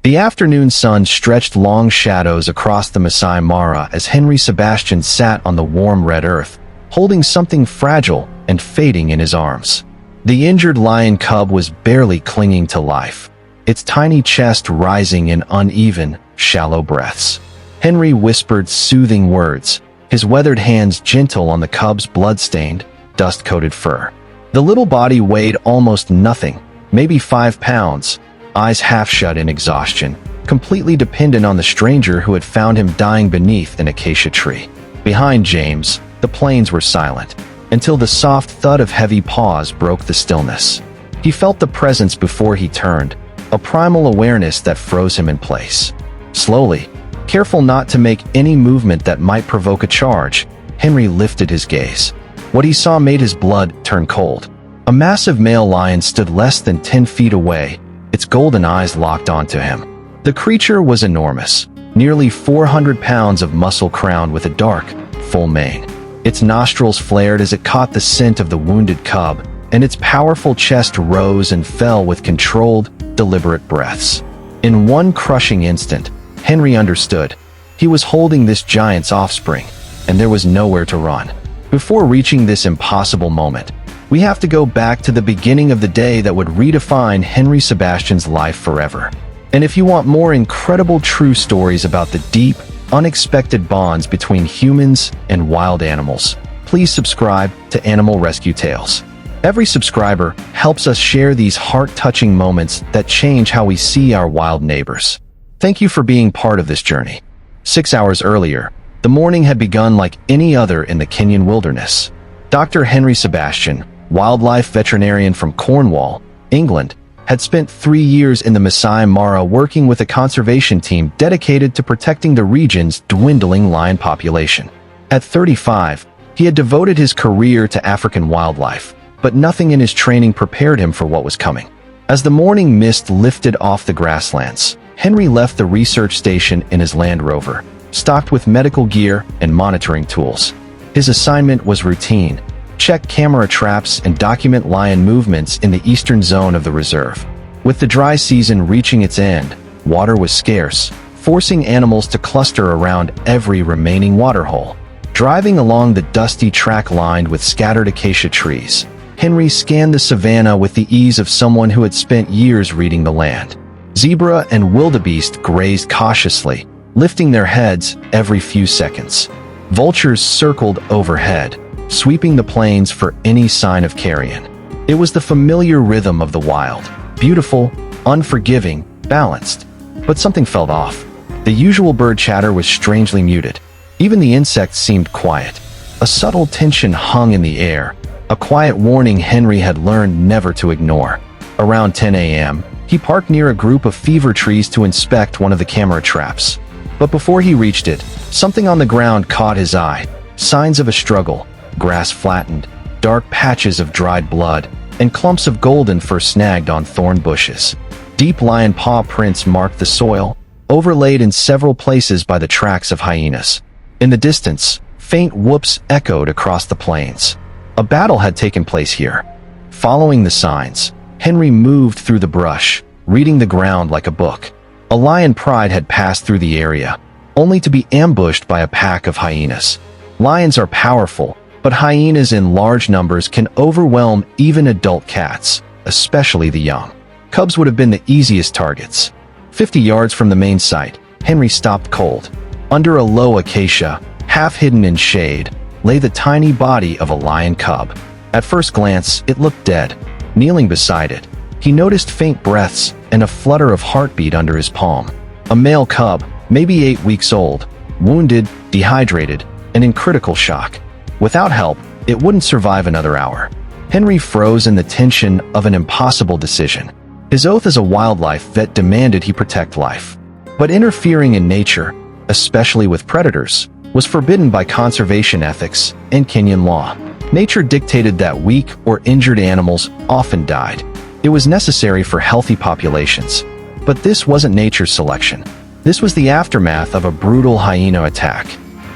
The afternoon sun stretched long shadows across the Masai Mara as Henry Sebastian sat on the warm red earth, holding something fragile and fading in his arms. The injured lion cub was barely clinging to life, its tiny chest rising in uneven, shallow breaths. Henry whispered soothing words, his weathered hands gentle on the cub's blood-stained, dust-coated fur. The little body weighed almost nothing, maybe 5 pounds, eyes half shut in exhaustion, completely dependent on the stranger who had found him dying beneath an acacia tree. Behind James, the plains were silent, until the soft thud of heavy paws broke the stillness. He felt the presence before he turned, a primal awareness that froze him in place. Slowly, careful not to make any movement that might provoke a charge, Henry lifted his gaze. What he saw made his blood turn cold. A massive male lion stood less than 10 feet away, its golden eyes locked onto him. The creature was enormous, nearly 400 pounds of muscle crowned with a dark, full mane. Its nostrils flared as it caught the scent of the wounded cub, and its powerful chest rose and fell with controlled, deliberate breaths. In one crushing instant, Henry understood. He was holding this giant's offspring, and there was nowhere to run. Before reaching this impossible moment, we have to go back to the beginning of the day that would redefine Henry Sebastian's life forever. And if you want more incredible true stories about the deep, unexpected bonds between humans and wild animals, please subscribe to Animal Rescue Tales. Every subscriber helps us share these heart-touching moments that change how we see our wild neighbors. Thank you for being part of this journey. 6 hours earlier, the morning had begun like any other in the Kenyan wilderness. Dr. Henry Sebastian, wildlife veterinarian from Cornwall, England, had spent 3 years in the Masai Mara working with a conservation team dedicated to protecting the region's dwindling lion population. At 35, he had devoted his career to African wildlife, but nothing in his training prepared him for what was coming. As the morning mist lifted off the grasslands, Henry left the research station in his Land Rover, stocked with medical gear and monitoring tools. His assignment was routine: check camera traps and document lion movements in the eastern zone of the reserve. With the dry season reaching its end, water was scarce, forcing animals to cluster around every remaining waterhole. Driving along the dusty track lined with scattered acacia trees, Henry scanned the savanna with the ease of someone who had spent years reading the land. Zebra and wildebeest grazed cautiously, lifting their heads every few seconds. Vultures circled overhead, sweeping the plains for any sign of carrion. It was the familiar rhythm of the wild, beautiful, unforgiving, balanced. But something felt off. The usual bird chatter was strangely muted. Even the insects seemed quiet. A subtle tension hung in the air, a quiet warning Henry had learned never to ignore. Around 10 a.m., he parked near a group of fever trees to inspect one of the camera traps. But before he reached it, something on the ground caught his eye. Signs of a struggle. Grass flattened, dark patches of dried blood, and clumps of golden fur snagged on thorn bushes. Deep lion paw prints marked the soil, overlaid in several places by the tracks of hyenas. In the distance, faint whoops echoed across the plains. A battle had taken place here. Following the signs, Henry moved through the brush, reading the ground like a book. A lion pride had passed through the area, only to be ambushed by a pack of hyenas. Lions are powerful, but hyenas in large numbers can overwhelm even adult cats, especially the young. Cubs would have been the easiest targets. 50 yards from the main site, Henry stopped cold. Under a low acacia, half hidden in shade, lay the tiny body of a lion cub. At first glance, it looked dead. Kneeling beside it, he noticed faint breaths and a flutter of heartbeat under his palm. A male cub, maybe 8 weeks old, wounded, dehydrated, and in critical shock. Without help, it wouldn't survive another hour. Henry froze in the tension of an impossible decision. His oath as a wildlife vet demanded he protect life. But interfering in nature, especially with predators, was forbidden by conservation ethics and Kenyan law. Nature dictated that weak or injured animals often died. It was necessary for healthy populations. But this wasn't nature's selection. This was the aftermath of a brutal hyena attack.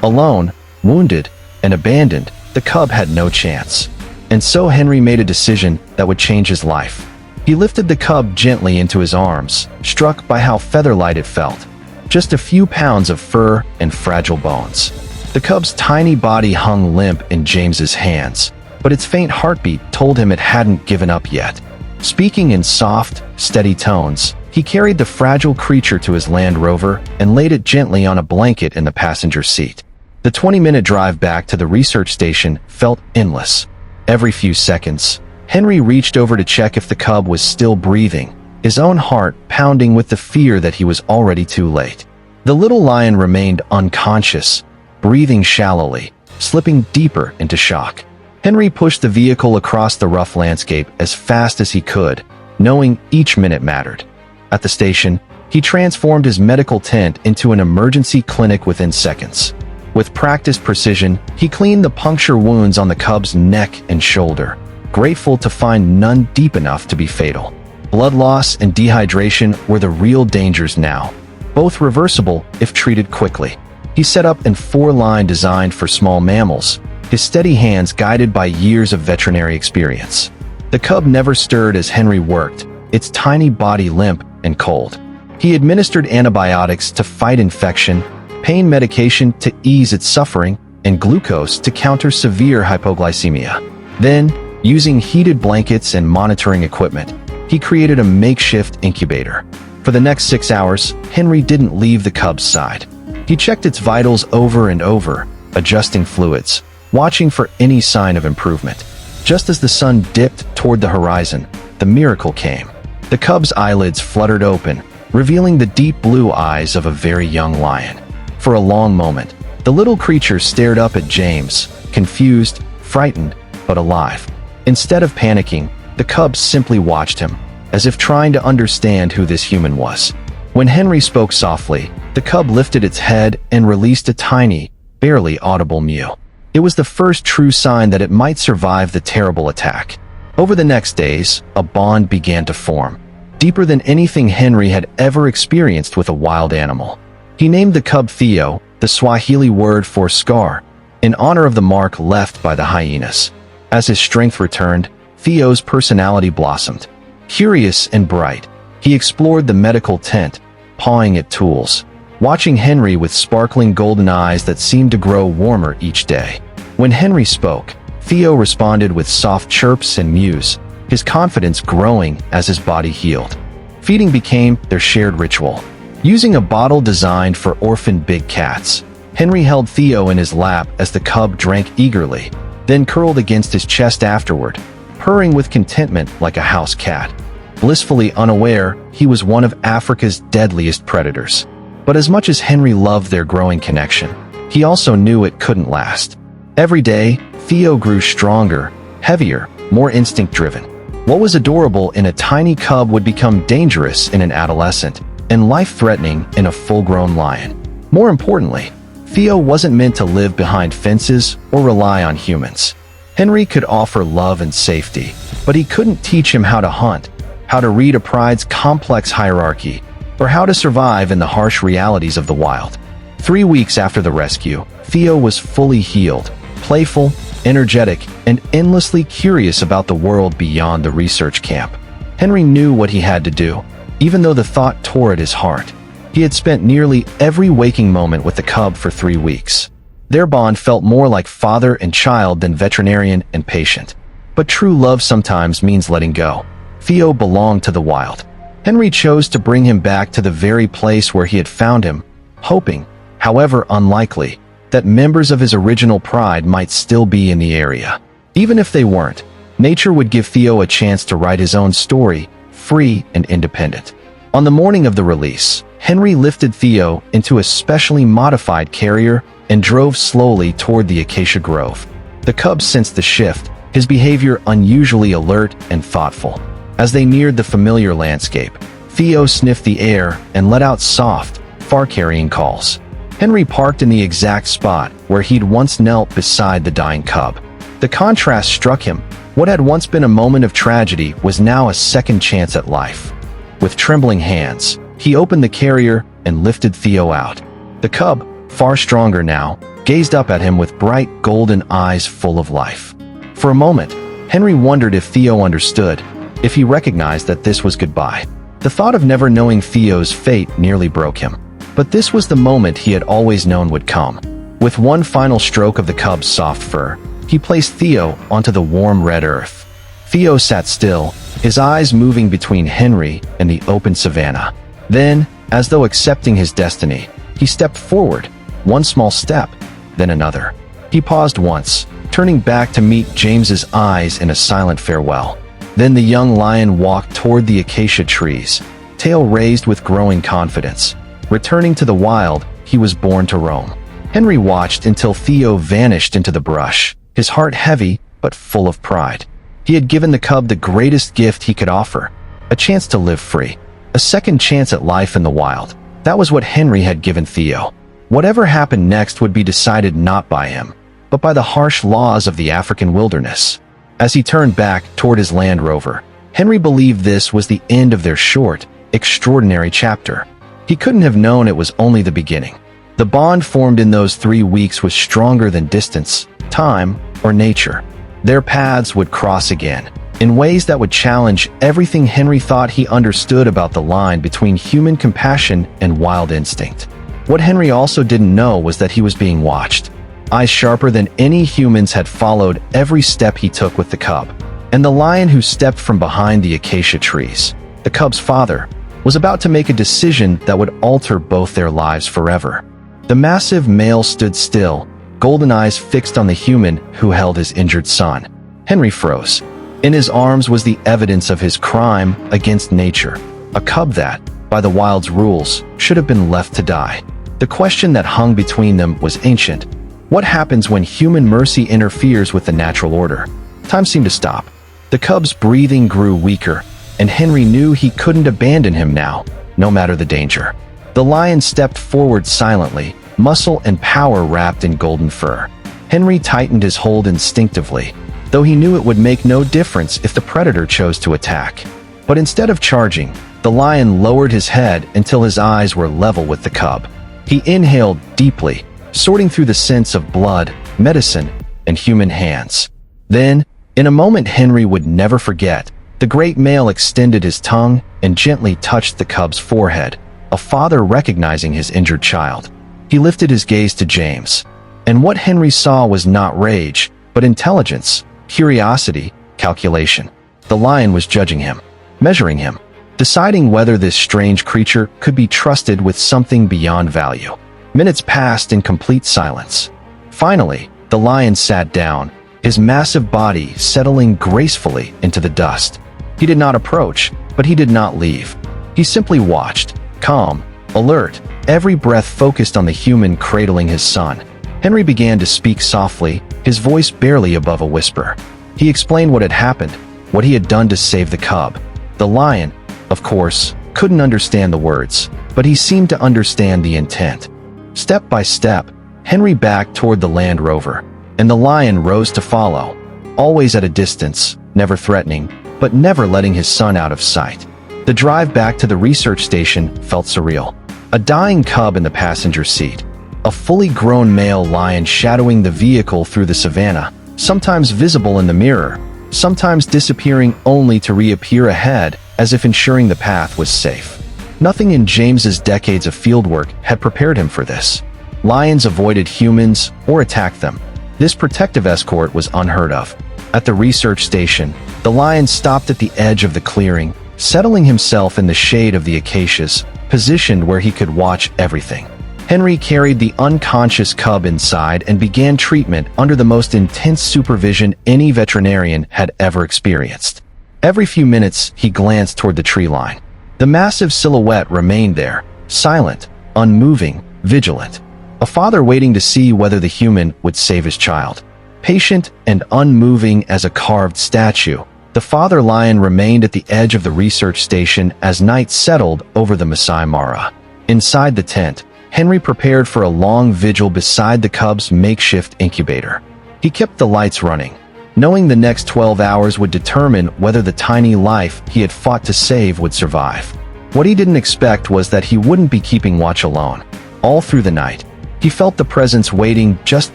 Alone, wounded, and abandoned, the cub had no chance. And so Henry made a decision that would change his life. He lifted the cub gently into his arms, struck by how feather-light it felt. Just a few pounds of fur and fragile bones. The cub's tiny body hung limp in James's hands, but its faint heartbeat told him it hadn't given up yet. Speaking in soft, steady tones, he carried the fragile creature to his Land Rover and laid it gently on a blanket in the passenger seat. The 20-minute drive back to the research station felt endless. Every few seconds, Henry reached over to check if the cub was still breathing, his own heart pounding with the fear that he was already too late. The little lion remained unconscious, breathing shallowly, slipping deeper into shock. Henry pushed the vehicle across the rough landscape as fast as he could, knowing each minute mattered. At the station, he transformed his medical tent into an emergency clinic within seconds. With practiced precision, he cleaned the puncture wounds on the cub's neck and shoulder, grateful to find none deep enough to be fatal. Blood loss and dehydration were the real dangers now, both reversible if treated quickly. He set up an 4-line designed for small mammals, his steady hands guided by years of veterinary experience. The cub never stirred as Henry worked, its tiny body limp and cold. He administered antibiotics to fight infection, pain medication to ease its suffering, and glucose to counter severe hypoglycemia. Then, using heated blankets and monitoring equipment, he created a makeshift incubator. For the next 6 hours, Henry didn't leave the cub's side. He checked its vitals over and over, adjusting fluids, watching for any sign of improvement. Just as the sun dipped toward the horizon, the miracle came. The cub's eyelids fluttered open, revealing the deep blue eyes of a very young lion. For a long moment, the little creature stared up at James, confused, frightened, but alive. Instead of panicking, the cub simply watched him, as if trying to understand who this human was. When Henry spoke softly, the cub lifted its head and released a tiny, barely audible mew. It was the first true sign that it might survive the terrible attack. Over the next days, a bond began to form, deeper than anything Henry had ever experienced with a wild animal. He named the cub Theo, the Swahili word for scar, in honor of the mark left by the hyenas. As his strength returned, Theo's personality blossomed. Curious and bright, he explored the medical tent, pawing at tools, watching Henry with sparkling golden eyes that seemed to grow warmer each day. When Henry spoke, Theo responded with soft chirps and mews, his confidence growing as his body healed. Feeding became their shared ritual. Using a bottle designed for orphan big cats, Henry held Theo in his lap as the cub drank eagerly, then curled against his chest afterward, purring with contentment like a house cat. Blissfully unaware, he was one of Africa's deadliest predators. But as much as Henry loved their growing connection, he also knew it couldn't last. Every day, Theo grew stronger, heavier, more instinct-driven. What was adorable in a tiny cub would become dangerous in an adolescent, and life-threatening in a full-grown lion. More importantly, Theo wasn't meant to live behind fences or rely on humans. Henry could offer love and safety, but he couldn't teach him how to hunt, how to read a pride's complex hierarchy, or how to survive in the harsh realities of the wild. 3 weeks after the rescue, Theo was fully healed, playful, energetic, and endlessly curious about the world beyond the research camp. Henry knew what he had to do, even though the thought tore at his heart. He had spent nearly every waking moment with the cub for 3 weeks. Their bond felt more like father and child than veterinarian and patient. But true love sometimes means letting go. Theo belonged to the wild. Henry chose to bring him back to the very place where he had found him, hoping, however unlikely, that members of his original pride might still be in the area. Even if they weren't, nature would give Theo a chance to write his own story, free and independent. On the morning of the release, Henry lifted Theo into a specially modified carrier and drove slowly toward the acacia grove. The cub sensed the shift, his behavior unusually alert and thoughtful. As they neared the familiar landscape, Theo sniffed the air and let out soft, far-carrying calls. Henry parked in the exact spot where he'd once knelt beside the dying cub. The contrast struck him. What had once been a moment of tragedy was now a second chance at life. With trembling hands, he opened the carrier and lifted Theo out. The cub, far stronger now, gazed up at him with bright golden eyes full of life. For a moment, Henry wondered if Theo understood, if he recognized that this was goodbye. The thought of never knowing Theo's fate nearly broke him. But this was the moment he had always known would come. With one final stroke of the cub's soft fur, he placed Theo onto the warm red earth. Theo sat still, his eyes moving between Henry and the open savanna. Then, as though accepting his destiny, he stepped forward, one small step, then another. He paused once, turning back to meet James's eyes in a silent farewell. Then the young lion walked toward the acacia trees, tail raised with growing confidence. Returning to the wild, he was born to roam. Henry watched until Theo vanished into the brush, his heart heavy but full of pride. He had given the cub the greatest gift he could offer, a chance to live free, a second chance at life in the wild. That was what Henry had given Theo. Whatever happened next would be decided not by him, but by the harsh laws of the African wilderness. As he turned back toward his Land Rover, Henry believed this was the end of their short, extraordinary chapter. He couldn't have known it was only the beginning. The bond formed in those 3 weeks was stronger than distance, time, or nature. Their paths would cross again, in ways that would challenge everything Henry thought he understood about the line between human compassion and wild instinct. What Henry also didn't know was that he was being watched. Eyes sharper than any humans had followed every step he took with the cub. And the lion who stepped from behind the acacia trees, the cub's father, was about to make a decision that would alter both their lives forever. The massive male stood still, golden eyes fixed on the human who held his injured son. Henry froze. In his arms was the evidence of his crime against nature, a cub that, by the wild's rules, should have been left to die. The question that hung between them was ancient. What happens when human mercy interferes with the natural order? Time seemed to stop. The cub's breathing grew weaker, and Henry knew he couldn't abandon him now, no matter the danger. The lion stepped forward silently, muscle and power wrapped in golden fur. Henry tightened his hold instinctively, though he knew it would make no difference if the predator chose to attack. But instead of charging, the lion lowered his head until his eyes were level with the cub. He inhaled deeply, sorting through the scents of blood, medicine, and human hands. Then, in a moment Henry would never forget, the great male extended his tongue and gently touched the cub's forehead, a father recognizing his injured child. He lifted his gaze to James, and what Henry saw was not rage, but intelligence, curiosity, calculation. The lion was judging him, measuring him, deciding whether this strange creature could be trusted with something beyond value. Minutes passed in complete silence. Finally, the lion sat down, his massive body settling gracefully into the dust. He did not approach, but he did not leave. He simply watched, calm, alert, every breath focused on the human cradling his son. Henry began to speak softly, his voice barely above a whisper. He explained what had happened, what he had done to save the cub. The lion, of course, couldn't understand the words, but he seemed to understand the intent. Step by step, Henry backed toward the Land Rover, and the lion rose to follow, always at a distance, never threatening, but never letting his son out of sight. The drive back to the research station felt surreal. A dying cub in the passenger seat, a fully grown male lion shadowing the vehicle through the savannah, sometimes visible in the mirror, sometimes disappearing only to reappear ahead as if ensuring the path was safe. Nothing in James's decades of fieldwork had prepared him for this. Lions avoided humans or attacked them. This protective escort was unheard of. At the research station, the lion stopped at the edge of the clearing, settling himself in the shade of the acacias, positioned where he could watch everything. Henry carried the unconscious cub inside and began treatment under the most intense supervision any veterinarian had ever experienced. Every few minutes, he glanced toward the tree line. The massive silhouette remained there, silent, unmoving, vigilant. A father waiting to see whether the human would save his child. Patient and unmoving as a carved statue, the father lion remained at the edge of the research station as night settled over the Masai Mara. Inside the tent, Henry prepared for a long vigil beside the cub's makeshift incubator. He kept the lights running, knowing the next 12 hours would determine whether the tiny life he had fought to save would survive. What he didn't expect was that he wouldn't be keeping watch alone. All through the night, he felt the presence waiting just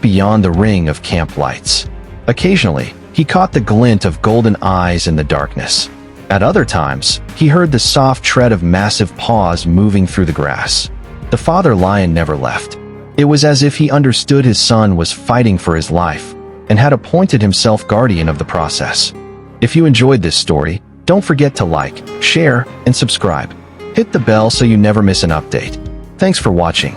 beyond the ring of camp lights. Occasionally, he caught the glint of golden eyes in the darkness. At other times, he heard the soft tread of massive paws moving through the grass. The father lion never left. It was as if he understood his son was fighting for his life and had appointed himself guardian of the process. If you enjoyed this story, don't forget to like, share, and subscribe. Hit the bell so you never miss an update. Thanks for watching.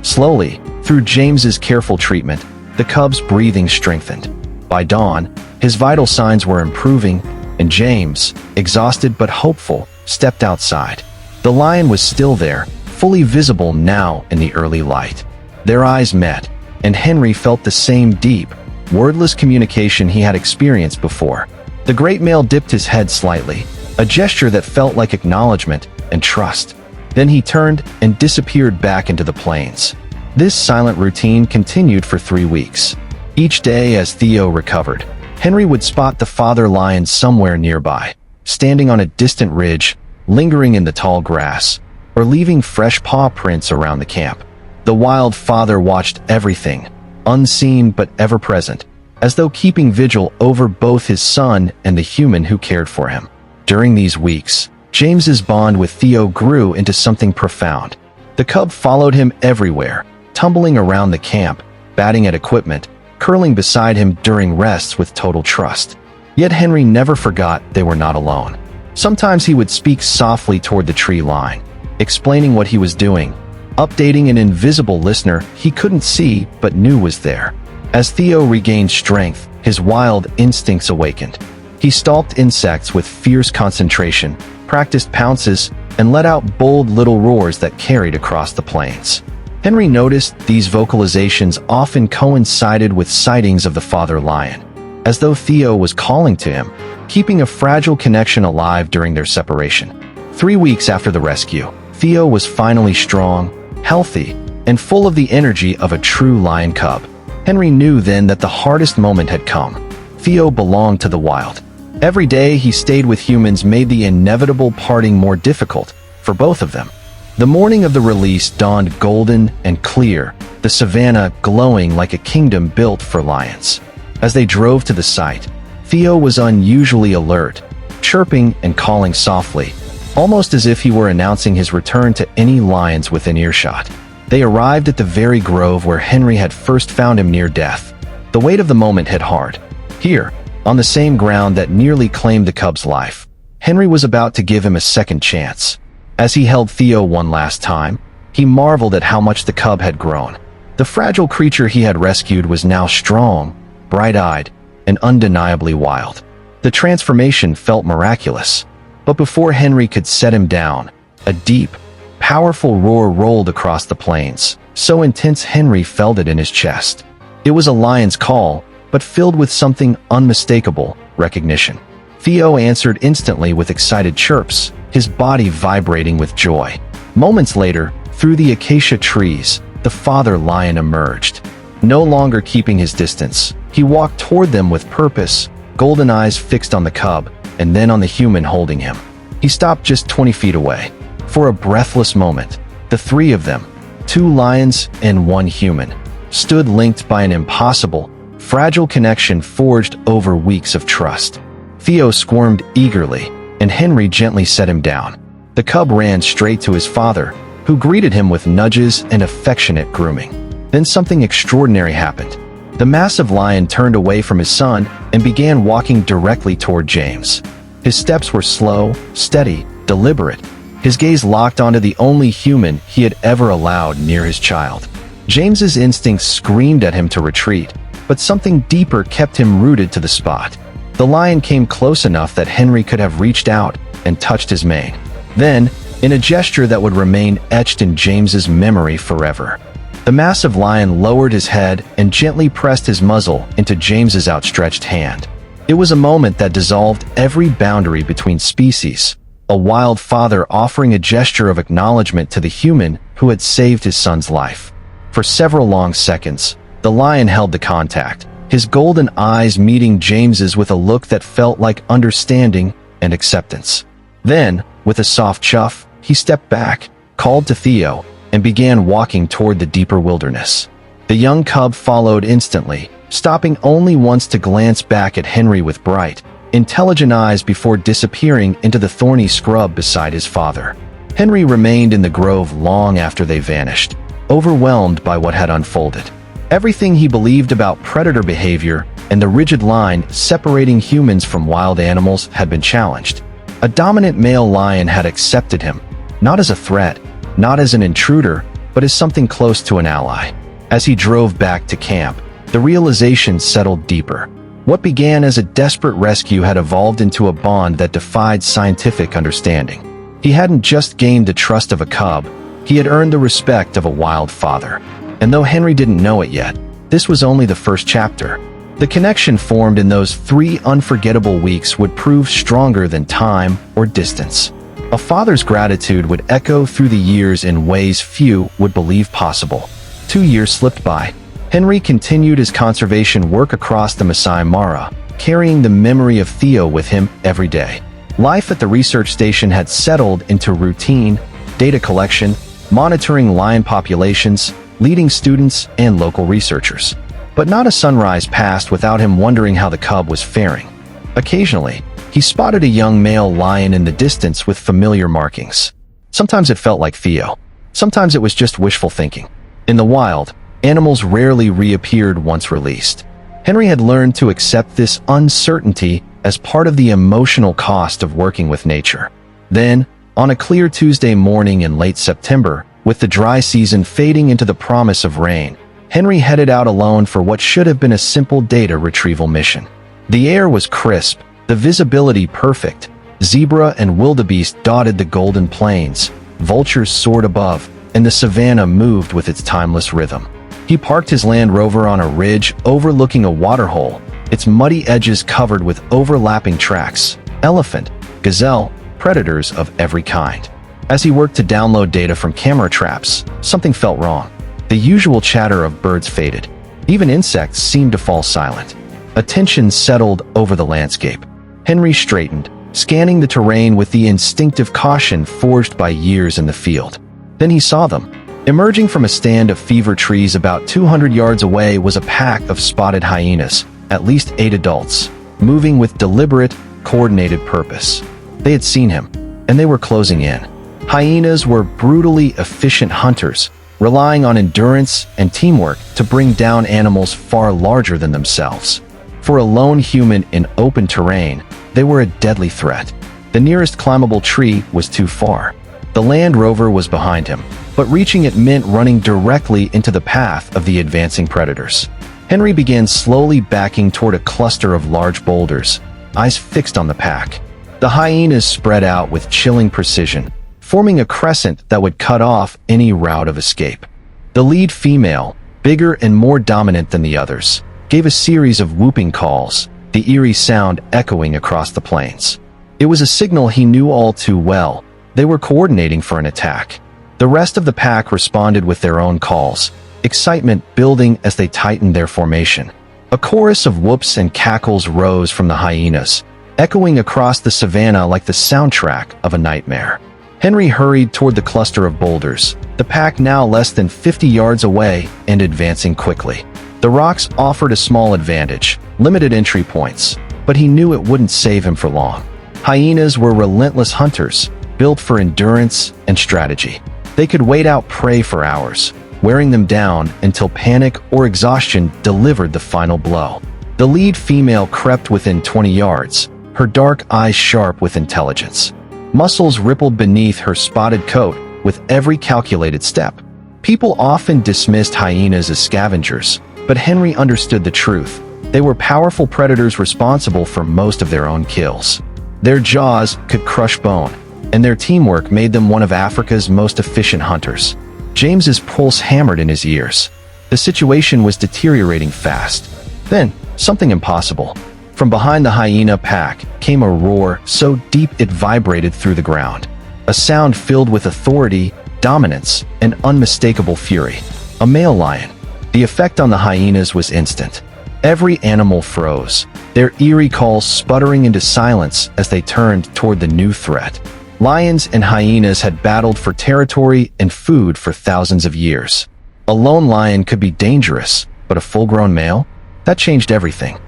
Slowly, through James's careful treatment, the cub's breathing strengthened. By dawn, his vital signs were improving, and James, exhausted but hopeful, stepped outside. The lion was still there, fully visible now in the early light. Their eyes met, and Henry felt the same deep, wordless communication he had experienced before. The great male dipped his head slightly, a gesture that felt like acknowledgement and trust. Then he turned and disappeared back into the plains. This silent routine continued for 3 weeks. Each day as Theo recovered, Henry would spot the father lion somewhere nearby, standing on a distant ridge, lingering in the tall grass, or leaving fresh paw prints around the camp. The wild father watched everything, unseen but ever present, as though keeping vigil over both his son and the human who cared for him. During these weeks, James's bond with Theo grew into something profound. The cub followed him everywhere, tumbling around the camp, batting at equipment, curling beside him during rests with total trust. Yet Henry never forgot they were not alone. Sometimes he would speak softly toward the tree line, explaining what he was doing, updating an invisible listener he couldn't see but knew was there. As Theo regained strength, his wild instincts awakened. He stalked insects with fierce concentration, practiced pounces, and let out bold little roars that carried across the plains. Henry noticed these vocalizations often coincided with sightings of the father lion, as though Theo was calling to him, keeping a fragile connection alive during their separation. 3 weeks after the rescue, Theo was finally strong, healthy, and full of the energy of a true lion cub. Henry knew then that the hardest moment had come. Theo belonged to the wild. Every day he stayed with humans made the inevitable parting more difficult for both of them. The morning of the release dawned golden and clear, the savannah glowing like a kingdom built for lions. As they drove to the site, Theo was unusually alert, chirping and calling softly, almost as if he were announcing his return to any lions within earshot. They arrived at the very grove where Henry had first found him near death. The weight of the moment hit hard. Here, on the same ground that nearly claimed the cub's life, Henry was about to give him a second chance. As he held Theo one last time, he marveled at how much the cub had grown. The fragile creature he had rescued was now strong, bright-eyed, and undeniably wild. The transformation felt miraculous. But before Henry could set him down, a deep, powerful roar rolled across the plains, so intense Henry felt it in his chest. It was a lion's call, but filled with something unmistakable, recognition. Theo answered instantly with excited chirps, his body vibrating with joy. Moments later, through the acacia trees, the father lion emerged. No longer keeping his distance, he walked toward them with purpose, golden eyes fixed on the cub, and then on the human holding him. He stopped just 20 feet away. For a breathless moment, the three of them, 2 lions and 1 human, stood linked by an impossible, fragile connection forged over weeks of trust. Theo squirmed eagerly, and Henry gently set him down. The cub ran straight to his father, who greeted him with nudges and affectionate grooming. Then something extraordinary happened. The massive lion turned away from his son and began walking directly toward James. His steps were slow, steady, deliberate, his gaze locked onto the only human he had ever allowed near his child. James's instincts screamed at him to retreat, but something deeper kept him rooted to the spot. The lion came close enough that Henry could have reached out and touched his mane. Then, in a gesture that would remain etched in James's memory forever, the massive lion lowered his head and gently pressed his muzzle into James's outstretched hand. It was a moment that dissolved every boundary between species, a wild father offering a gesture of acknowledgement to the human who had saved his son's life. For several long seconds, the lion held the contact, his golden eyes meeting James's with a look that felt like understanding and acceptance. Then, with a soft chuff, he stepped back, called to Theo, and began walking toward the deeper wilderness. The young cub followed instantly, stopping only once to glance back at Henry with bright, intelligent eyes before disappearing into the thorny scrub beside his father. Henry remained in the grove long after they vanished, overwhelmed by what had unfolded. Everything he believed about predator behavior and the rigid line separating humans from wild animals had been challenged. A dominant male lion had accepted him, not as a threat, not as an intruder, but as something close to an ally. As he drove back to camp, the realization settled deeper. What began as a desperate rescue had evolved into a bond that defied scientific understanding. He hadn't just gained the trust of a cub, he had earned the respect of a wild father. And though Henry didn't know it yet, this was only the first chapter. The connection formed in those 3 unforgettable weeks would prove stronger than time or distance. A father's gratitude would echo through the years in ways few would believe possible. 2 years slipped by. Henry continued his conservation work across the Masai Mara, carrying the memory of Theo with him every day. Life at the research station had settled into routine, data collection, monitoring lion populations, leading students and local researchers. But not a sunrise passed without him wondering how the cub was faring. Occasionally, he spotted a young male lion in the distance with familiar markings. Sometimes it felt like Theo. Sometimes it was just wishful thinking. In the wild, animals rarely reappeared once released. Henry had learned to accept this uncertainty as part of the emotional cost of working with nature. Then, on a clear Tuesday morning in late September, with the dry season fading into the promise of rain, Henry headed out alone for what should have been a simple data retrieval mission. The air was crisp, the visibility perfect. Zebra and wildebeest dotted the golden plains, vultures soared above, and the savanna moved with its timeless rhythm. He parked his Land Rover on a ridge overlooking a waterhole, its muddy edges covered with overlapping tracks, elephant, gazelle, predators of every kind. As he worked to download data from camera traps, something felt wrong. The usual chatter of birds faded. Even insects seemed to fall silent. A tension settled over the landscape. Henry straightened, scanning the terrain with the instinctive caution forged by years in the field. Then he saw them. Emerging from a stand of fever trees about 200 yards away was a pack of spotted hyenas, at least 8 adults, moving with deliberate, coordinated purpose. They had seen him, and they were closing in. Hyenas were brutally efficient hunters, relying on endurance and teamwork to bring down animals far larger than themselves. For a lone human in open terrain, they were a deadly threat. The nearest climbable tree was too far. The Land Rover was behind him, but reaching it meant running directly into the path of the advancing predators. Henry began slowly backing toward a cluster of large boulders, eyes fixed on the pack. The hyenas spread out with chilling precision, forming a crescent that would cut off any route of escape. The lead female, bigger and more dominant than the others, gave a series of whooping calls, the eerie sound echoing across the plains. It was a signal he knew all too well. They were coordinating for an attack. The rest of the pack responded with their own calls, excitement building as they tightened their formation. A chorus of whoops and cackles rose from the hyenas, echoing across the savanna like the soundtrack of a nightmare. Henry hurried toward the cluster of boulders, the pack now less than 50 yards away and advancing quickly. The rocks offered a small advantage, limited entry points, but he knew it wouldn't save him for long. Hyenas were relentless hunters, built for endurance and strategy. They could wait out prey for hours, wearing them down until panic or exhaustion delivered the final blow. The lead female crept within 20 yards, her dark eyes sharp with intelligence. Muscles rippled beneath her spotted coat with every calculated step. People often dismissed hyenas as scavengers, but Henry understood the truth. They were powerful predators responsible for most of their own kills. Their jaws could crush bone, and their teamwork made them one of Africa's most efficient hunters. James's pulse hammered in his ears. The situation was deteriorating fast. Then, something impossible. From behind the hyena pack came a roar so deep it vibrated through the ground. A sound filled with authority, dominance, and unmistakable fury. A male lion. The effect on the hyenas was instant. Every animal froze, their eerie calls sputtering into silence as they turned toward the new threat. Lions and hyenas had battled for territory and food for thousands of years. A lone lion could be dangerous, but a full-grown male? That changed everything.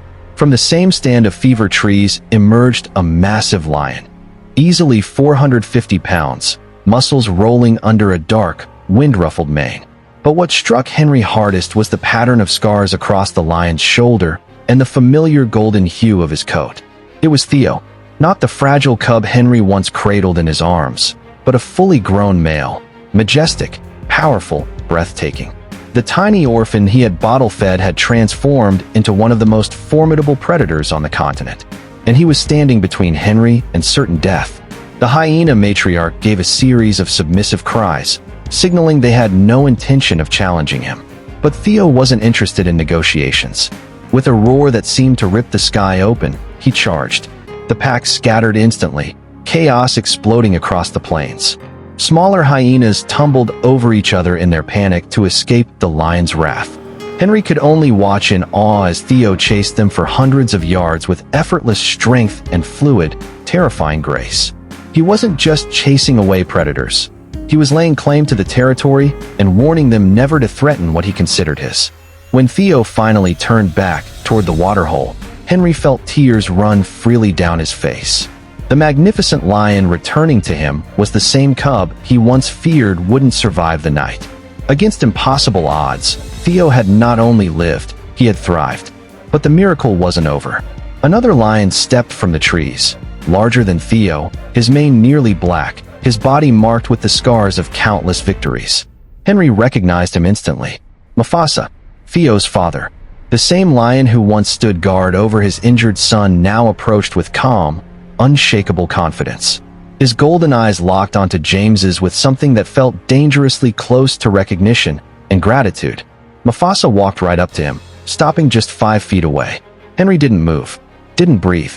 From the same stand of fever trees emerged a massive lion, easily 450 pounds, muscles rolling under a dark, wind-ruffled mane. But what struck Henry hardest was the pattern of scars across the lion's shoulder and the familiar golden hue of his coat. It was Theo, not the fragile cub Henry once cradled in his arms, but a fully grown male, majestic, powerful, breathtaking. The tiny orphan he had bottle-fed had transformed into one of the most formidable predators on the continent, and he was standing between Henry and certain death. The hyena matriarch gave a series of submissive cries, signaling they had no intention of challenging him. But Theo wasn't interested in negotiations. With a roar that seemed to rip the sky open, he charged. The pack scattered instantly, chaos exploding across the plains. Smaller hyenas tumbled over each other in their panic to escape the lion's wrath. Henry could only watch in awe as Theo chased them for hundreds of yards with effortless strength and fluid, terrifying grace. He wasn't just chasing away predators. He was laying claim to the territory and warning them never to threaten what he considered his. When Theo finally turned back toward the waterhole, Henry felt tears run freely down his face. The magnificent lion returning to him was the same cub he once feared wouldn't survive the night. Against impossible odds, Theo had not only lived, he had thrived. But the miracle wasn't over. Another lion stepped from the trees, larger than Theo, his mane nearly black, his body marked with the scars of countless victories. Henry recognized him instantly. Mufasa, Theo's father. The same lion who once stood guard over his injured son now approached with calm, unshakable confidence. His golden eyes locked onto James's with something that felt dangerously close to recognition and gratitude. Mufasa walked right up to him, stopping just 5 feet away. Henry didn't move, didn't breathe.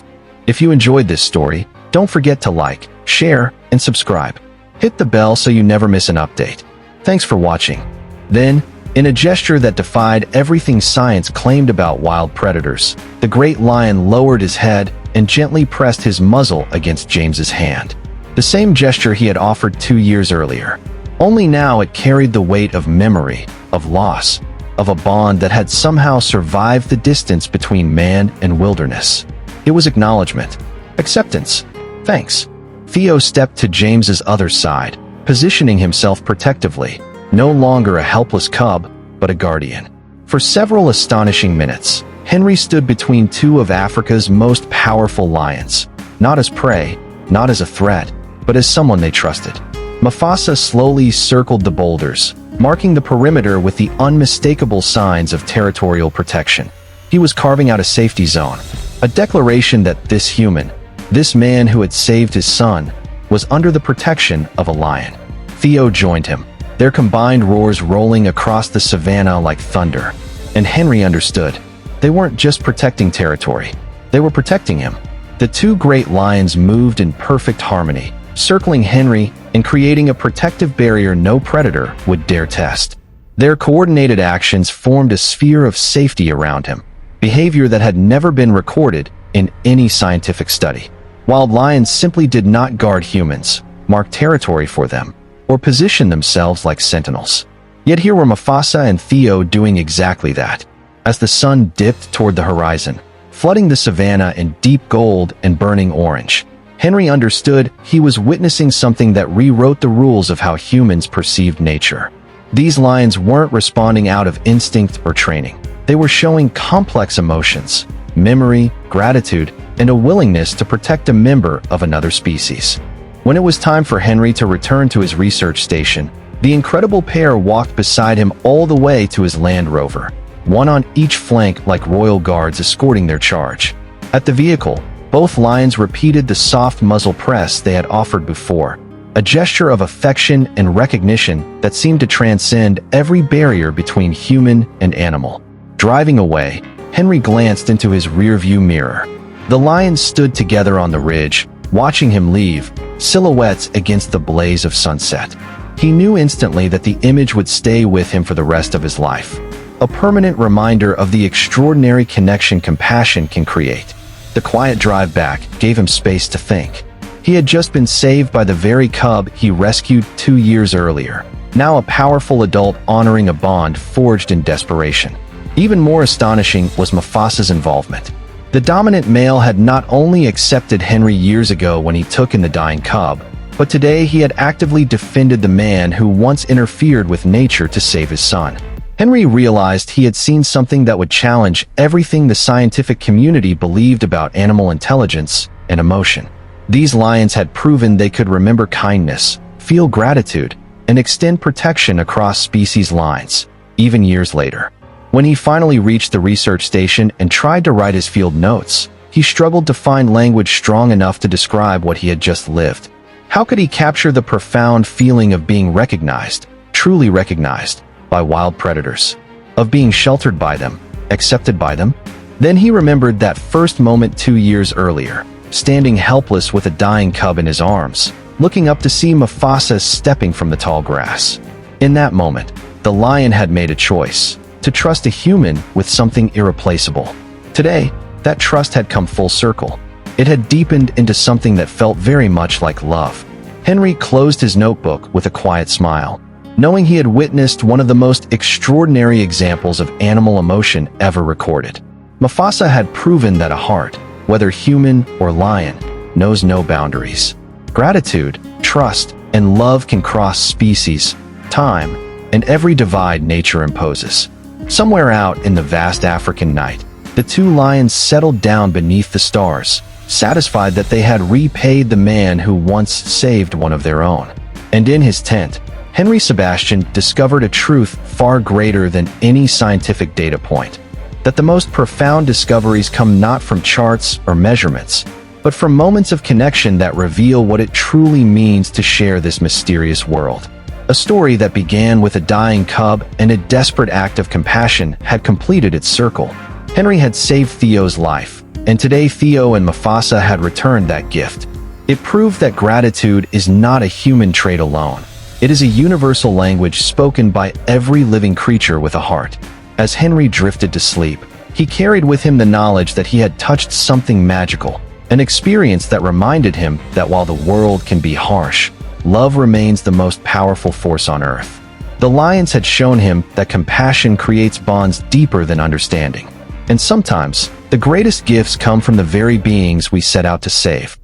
If you enjoyed this story, don't forget to like, share, and subscribe. Hit the bell so you never miss an update. Thanks for watching. Then, in a gesture that defied everything science claimed about wild predators, the great lion lowered his head and gently pressed his muzzle against James's hand. The same gesture he had offered 2 years earlier. Only now it carried the weight of memory, of loss, of a bond that had somehow survived the distance between man and wilderness. It was acknowledgement, acceptance, thanks. Theo stepped to James's other side, positioning himself protectively, no longer a helpless cub, but a guardian. For several astonishing minutes, Henry stood between two of Africa's most powerful lions, not as prey, not as a threat, but as someone they trusted. Mufasa slowly circled the boulders, marking the perimeter with the unmistakable signs of territorial protection. He was carving out a safety zone, a declaration that this human, this man who had saved his son, was under the protection of a lion. Theo joined him, their combined roars rolling across the savannah like thunder. And Henry understood. They weren't just protecting territory. They were protecting him. The two great lions moved in perfect harmony, circling Henry and creating a protective barrier no predator would dare test. Their coordinated actions formed a sphere of safety around him, behavior that had never been recorded in any scientific study. Wild lions simply did not guard humans, mark territory for them, or position themselves like sentinels. Yet here were Mufasa and Theo doing exactly that. As the sun dipped toward the horizon, flooding the savannah in deep gold and burning orange, Henry understood he was witnessing something that rewrote the rules of how humans perceived nature. These lions weren't responding out of instinct or training. They were showing complex emotions, memory, gratitude, and a willingness to protect a member of another species. When it was time for Henry to return to his research station, the incredible pair walked beside him all the way to his Land Rover, one on each flank like royal guards escorting their charge. At the vehicle, both lions repeated the soft muzzle press they had offered before, a gesture of affection and recognition that seemed to transcend every barrier between human and animal. Driving away, Henry glanced into his rearview mirror. The lions stood together on the ridge, watching him leave, silhouettes against the blaze of sunset. He knew instantly that the image would stay with him for the rest of his life, a permanent reminder of the extraordinary connection compassion can create. The quiet drive back gave him space to think. He had just been saved by the very cub he rescued 2 years earlier, now a powerful adult honoring a bond forged in desperation. Even more astonishing was Mufasa's involvement. The dominant male had not only accepted Henry years ago when he took in the dying cub, but today he had actively defended the man who once interfered with nature to save his son. Henry realized he had seen something that would challenge everything the scientific community believed about animal intelligence and emotion. These lions had proven they could remember kindness, feel gratitude, and extend protection across species lines, even years later. When he finally reached the research station and tried to write his field notes, he struggled to find language strong enough to describe what he had just lived. How could he capture the profound feeling of being recognized, truly recognized, by wild predators? Of being sheltered by them, accepted by them? Then he remembered that first moment 2 years earlier, standing helpless with a dying cub in his arms, looking up to see Mufasa stepping from the tall grass. In that moment, the lion had made a choice, to trust a human with something irreplaceable. Today, that trust had come full circle. It had deepened into something that felt very much like love. Henry closed his notebook with a quiet smile, knowing he had witnessed one of the most extraordinary examples of animal emotion ever recorded. Mufasa had proven that a heart, whether human or lion, knows no boundaries. Gratitude, trust, and love can cross species, time, and every divide nature imposes. Somewhere out in the vast African night, the two lions settled down beneath the stars, satisfied that they had repaid the man who once saved one of their own. And in his tent, Henry Sebastian discovered a truth far greater than any scientific data point: that the most profound discoveries come not from charts or measurements, but from moments of connection that reveal what it truly means to share this mysterious world. A story that began with a dying cub and a desperate act of compassion had completed its circle. Henry had saved Theo's life, and today Theo and Mufasa had returned that gift. It proved that gratitude is not a human trait alone. It is a universal language spoken by every living creature with a heart. As Henry drifted to sleep, he carried with him the knowledge that he had touched something magical, an experience that reminded him that while the world can be harsh, love remains the most powerful force on earth. The lions had shown him that compassion creates bonds deeper than understanding. And sometimes, the greatest gifts come from the very beings we set out to save.